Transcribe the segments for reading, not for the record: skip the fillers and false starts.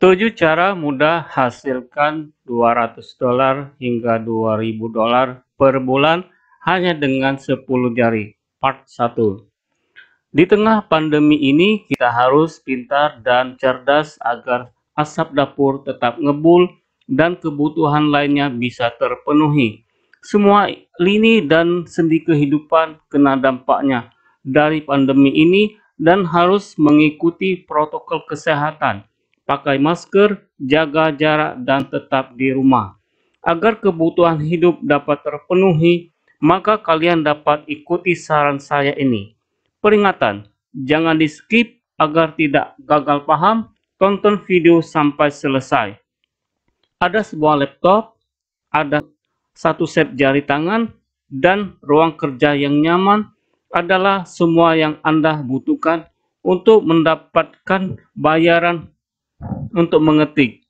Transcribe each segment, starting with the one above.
7 cara mudah hasilkan $200 hingga $2.000 per bulan hanya dengan 10 jari. Part 1. Di tengah pandemi ini, kita harus pintar dan cerdas agar asap dapur tetap ngebul dan kebutuhan lainnya bisa terpenuhi. Semua lini dan sendi kehidupan kena dampaknya dari pandemi ini dan harus mengikuti protokol kesehatan. Pakai masker, jaga jarak, dan tetap di rumah. Agar kebutuhan hidup dapat terpenuhi, maka kalian dapat ikuti saran saya ini. Peringatan, jangan di-skip agar tidak gagal paham, tonton video sampai selesai. Ada sebuah laptop, ada satu set jari tangan, dan ruang kerja yang nyaman adalah semua yang Anda butuhkan untuk mendapatkan bayaran untuk mengetik.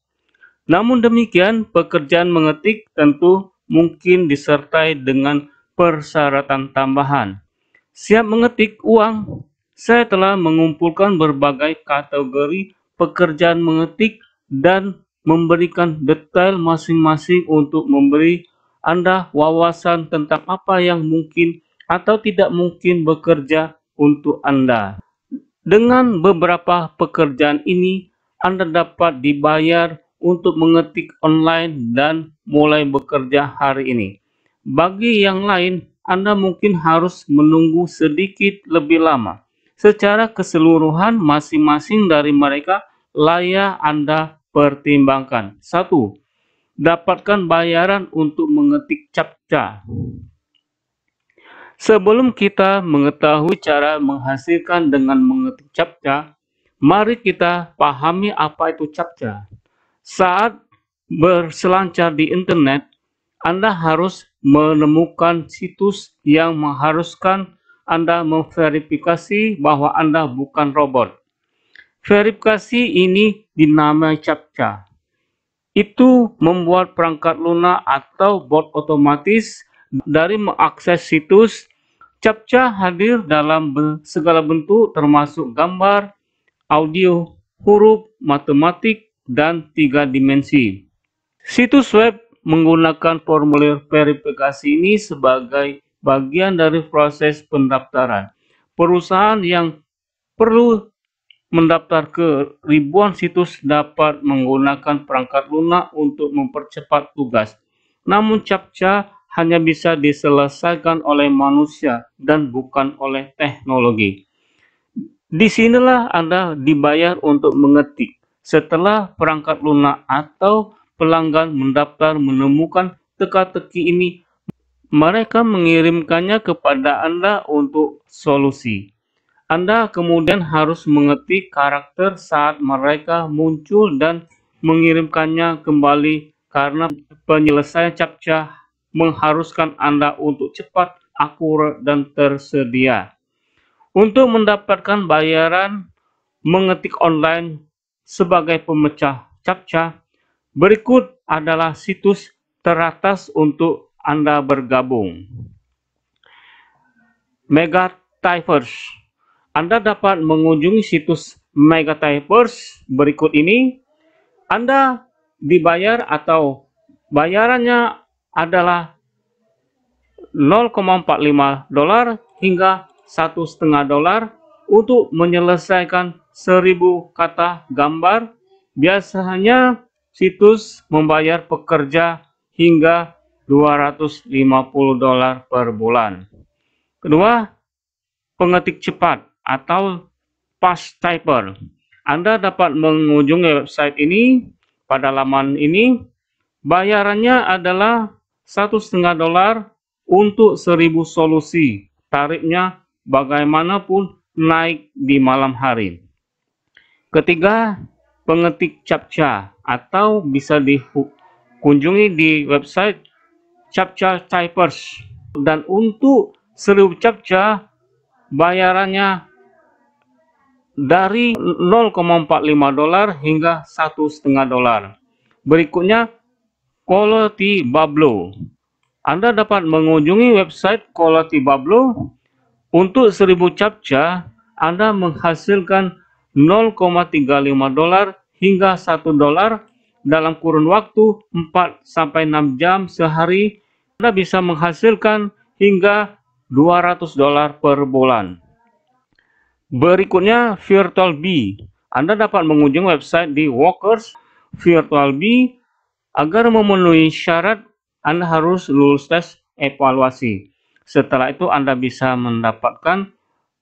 Namun demikian, pekerjaan mengetik tentu mungkin disertai dengan persyaratan tambahan. Siap mengetik uang? Saya telah mengumpulkan berbagai kategori pekerjaan mengetik dan memberikan detail masing-masing untuk memberi Anda wawasan tentang apa yang mungkin atau tidak mungkin bekerja untuk Anda. Dengan beberapa pekerjaan ini, Anda dapat dibayar untuk mengetik online dan mulai bekerja hari ini. Bagi yang lain, Anda mungkin harus menunggu sedikit lebih lama. Secara keseluruhan, masing-masing dari mereka layak Anda pertimbangkan. 1. Dapatkan bayaran untuk mengetik captcha. Sebelum kita mengetahui cara menghasilkan dengan mengetik captcha, mari kita pahami apa itu captcha. Saat berselancar di internet, Anda harus menemukan situs yang mengharuskan Anda memverifikasi bahwa Anda bukan robot. Verifikasi ini dinamai captcha. Itu membuat perangkat lunak atau bot otomatis dari mengakses situs. Captcha hadir dalam segala bentuk termasuk gambar, audio, huruf, matematik, dan 3 dimensi. Situs web menggunakan formulir verifikasi ini sebagai bagian dari proses pendaftaran. Perusahaan yang perlu mendaftar ke ribuan situs dapat menggunakan perangkat lunak untuk mempercepat tugas. Namun captcha hanya bisa diselesaikan oleh manusia dan bukan oleh teknologi. Disinilah Anda dibayar untuk mengetik. Setelah perangkat lunak atau pelanggan mendaftar menemukan teka-teki ini, mereka mengirimkannya kepada Anda untuk solusi. Anda kemudian harus mengetik karakter saat mereka muncul dan mengirimkannya kembali karena penyelesaian captcha mengharuskan Anda untuk cepat, akurat, dan tersedia. Untuk mendapatkan bayaran mengetik online sebagai pemecah captcha, berikut adalah situs teratas untuk Anda bergabung. Megatypers. Anda dapat mengunjungi situs Megatypers berikut ini. Anda dibayar atau bayarannya adalah $0,45 hingga $1,5 untuk menyelesaikan 1000 kata gambar. Biasanya situs membayar pekerja hingga $250 per bulan. Kedua, pengetik cepat atau fast typer. Anda dapat mengunjungi website ini. Pada laman ini, bayarannya adalah $1,5 untuk 1000 solusi. Tarifnya bagaimanapun naik di malam hari. Ketiga, pengetik captcha atau bisa dikunjungi di website Captcha Typers. Dan untuk 1000 captcha bayarannya dari $0,45 hingga $1,5. Berikutnya, Quality Bubble. Anda dapat mengunjungi website Quality Bubble. Untuk 1000 captcha, Anda menghasilkan $0,35 hingga $1 dalam kurun waktu 4-6 jam sehari, Anda bisa menghasilkan hingga $200 per bulan. Berikutnya, Virtual Bee. Anda dapat mengunjungi website di Workers Virtual Bee. Agar memenuhi syarat, Anda harus lulus tes evaluasi. Setelah itu, Anda bisa mendapatkan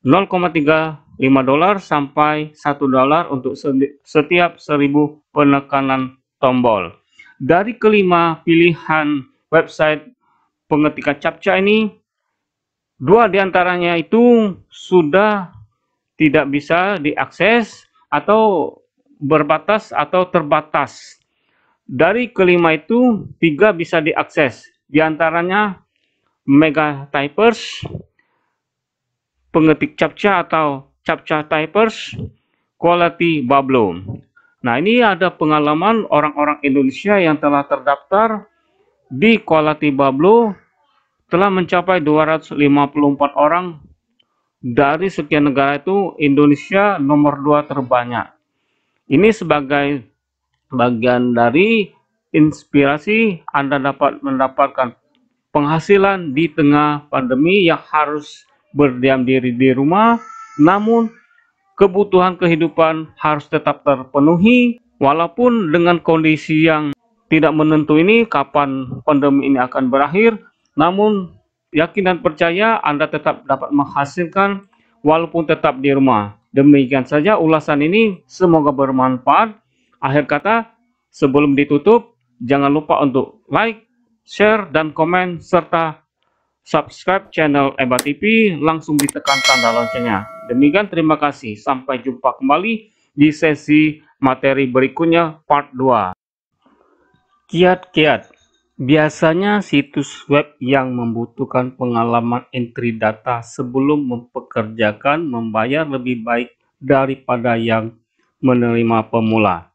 $0,35 sampai $1 untuk setiap 1000 penekanan tombol. Dari kelima pilihan website pengetikan CAPTCHA ini, 2 diantaranya itu sudah tidak bisa diakses atau berbatas atau terbatas. Dari kelima itu, 3 bisa diakses. Di antaranya Megatypers, pengetik CAPTCHA atau CAPTCHA Typers, Quality Bablo. Nah, ini ada pengalaman orang-orang Indonesia yang telah terdaftar di Quality Bablo telah mencapai 254 orang. Dari sekian negara itu, Indonesia nomor 2 terbanyak. Ini sebagai bagian dari inspirasi Anda dapat mendapatkan penghasilan di tengah pandemi yang harus berdiam diri di rumah, namun kebutuhan kehidupan harus tetap terpenuhi, walaupun dengan kondisi yang tidak menentu ini kapan pandemi ini akan berakhir, namun yakin dan percaya Anda tetap dapat menghasilkan walaupun tetap di rumah. Demikian saja ulasan ini, semoga bermanfaat. Akhir kata, sebelum ditutup, jangan lupa untuk like, share, dan komen, serta subscribe channel EBA TV, langsung ditekan tanda loncengnya. Demikian, terima kasih. Sampai jumpa kembali di sesi materi berikutnya, part 2. Kiat-kiat. Biasanya situs web yang membutuhkan pengalaman entry data sebelum mempekerjakan membayar lebih baik daripada yang menerima pemula.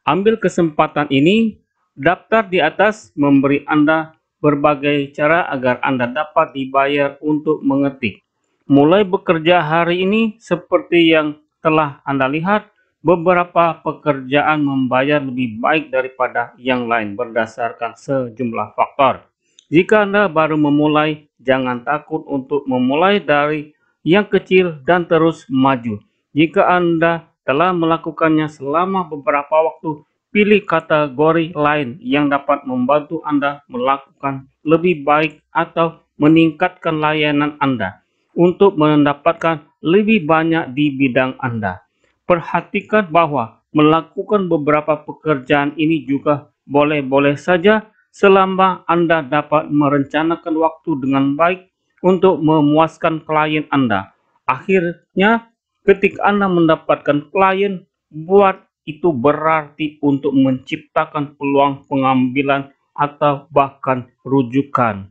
Ambil kesempatan ini, daftar di atas memberi Anda berbagai cara agar Anda dapat dibayar untuk mengetik. Mulai bekerja hari ini, seperti yang telah Anda lihat, beberapa pekerjaan membayar lebih baik daripada yang lain berdasarkan sejumlah faktor. Jika Anda baru memulai, jangan takut untuk memulai dari yang kecil dan terus maju. Jika Anda telah melakukannya selama beberapa waktu, pilih kategori lain yang dapat membantu Anda melakukan lebih baik atau meningkatkan layanan Anda untuk mendapatkan lebih banyak di bidang Anda. Perhatikan bahwa melakukan beberapa pekerjaan ini juga boleh-boleh saja selama Anda dapat merencanakan waktu dengan baik untuk memuaskan klien Anda. Akhirnya, ketika Anda mendapatkan klien, buat itu berarti untuk menciptakan peluang pengambilan atau bahkan rujukan.